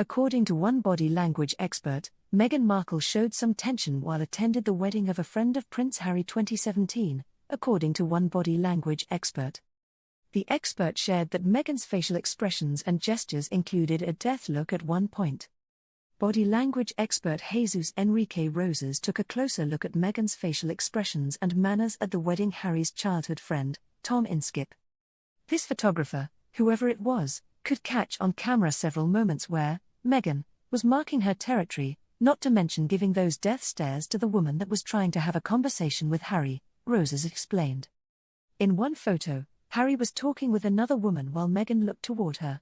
According to one body language expert, Meghan Markle showed some tension while attended the wedding of a friend of Prince Harry 2017, according to one body language expert. The expert shared that Meghan's facial expressions and gestures included a death look at one point. Body language expert Jesus Enrique Roses took a closer look at Meghan's facial expressions and manners at the wedding Harry's childhood friend, Tom Inskip. This photographer, whoever it was, could catch on camera several moments where Meghan was marking her territory, not to mention giving those death stares to the woman that was trying to have a conversation with Harry, Roses explained. In one photo, Harry was talking with another woman while Meghan looked toward her.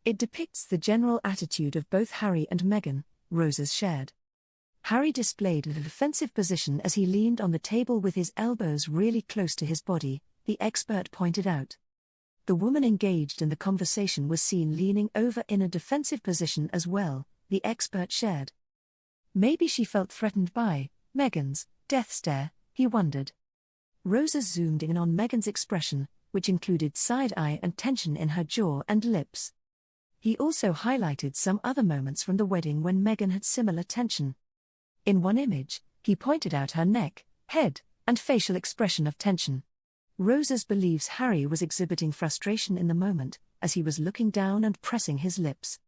It depicts the general attitude of both Harry and Meghan, Roses shared. Harry displayed a defensive position as he leaned on the table with his elbows really close to his body, the expert pointed out. The woman engaged in the conversation was seen leaning over in a defensive position as well, the expert shared. Maybe she felt threatened by Meghan's death stare, he wondered. Roses zoomed in on Meghan's expression, which included side-eye and tension in her jaw and lips. He also highlighted some other moments from the wedding when Meghan had similar tension. In one image, he pointed out her neck, head, and facial expression of tension. Roses believes Harry was exhibiting frustration in the moment, as he was looking down and pressing his lips.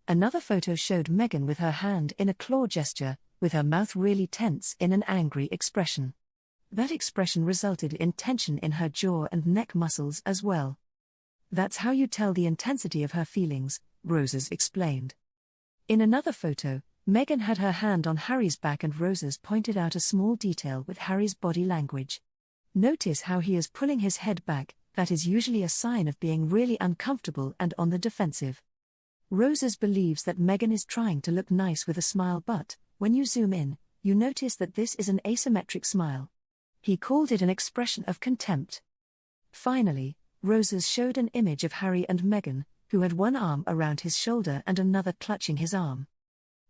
Another photo showed Meghan with her hand in a claw gesture, with her mouth really tense in an angry expression. That expression resulted in tension in her jaw and neck muscles as well. That's how you tell the intensity of her feelings, Roses explained. In another photo, Meghan had her hand on Harry's back and Roses pointed out a small detail with Harry's body language. Notice how he is pulling his head back, that is usually a sign of being really uncomfortable and on the defensive. Roses believes that Meghan is trying to look nice with a smile, but when you zoom in, you notice that this is an asymmetric smile. He called it an expression of contempt. Finally, Roses showed an image of Harry and Meghan, who had one arm around his shoulder and another clutching his arm.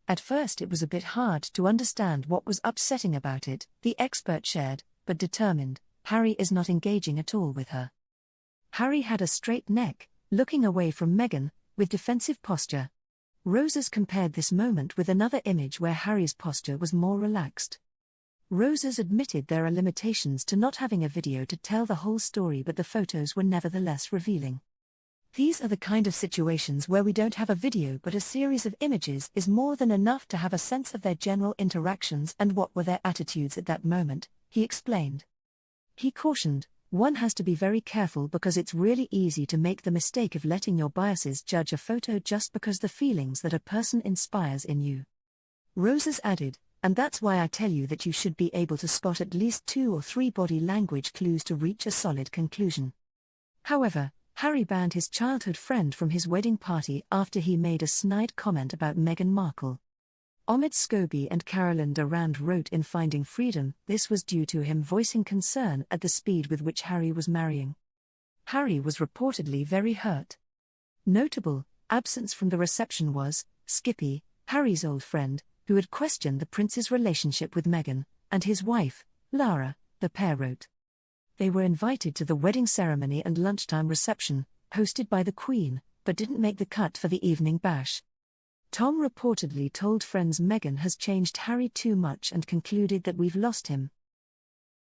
At first it was a bit hard to understand what was upsetting about it, the expert shared, but determined, Harry is not engaging at all with her. Harry had a straight neck, looking away from Meghan, with defensive posture. Roses compared this moment with another image where Harry's posture was more relaxed. Roses admitted there are limitations to not having a video to tell the whole story, but the photos were nevertheless revealing. These are the kind of situations where we don't have a video but a series of images is more than enough to have a sense of their general interactions and what were their attitudes at that moment, he explained. He cautioned, one has to be very careful because it's really easy to make the mistake of letting your biases judge a photo just because the feelings that a person inspires in you. Roses added, and that's why I tell you that you should be able to spot at least 2 or 3 body language clues to reach a solid conclusion. However, Harry banned his childhood friend from his wedding party after he made a snide comment about Meghan Markle. Omid Scobie and Carolyn Durand wrote in Finding Freedom this was due to him voicing concern at the speed with which Harry was marrying. Harry was reportedly very hurt. Notable absence from the reception was Skippy, Harry's old friend, who had questioned the prince's relationship with Meghan, and his wife, Lara, the pair wrote. They were invited to the wedding ceremony and lunchtime reception, hosted by the Queen, but didn't make the cut for the evening bash. Tom reportedly told friends Meghan has changed Harry too much and concluded that we've lost him.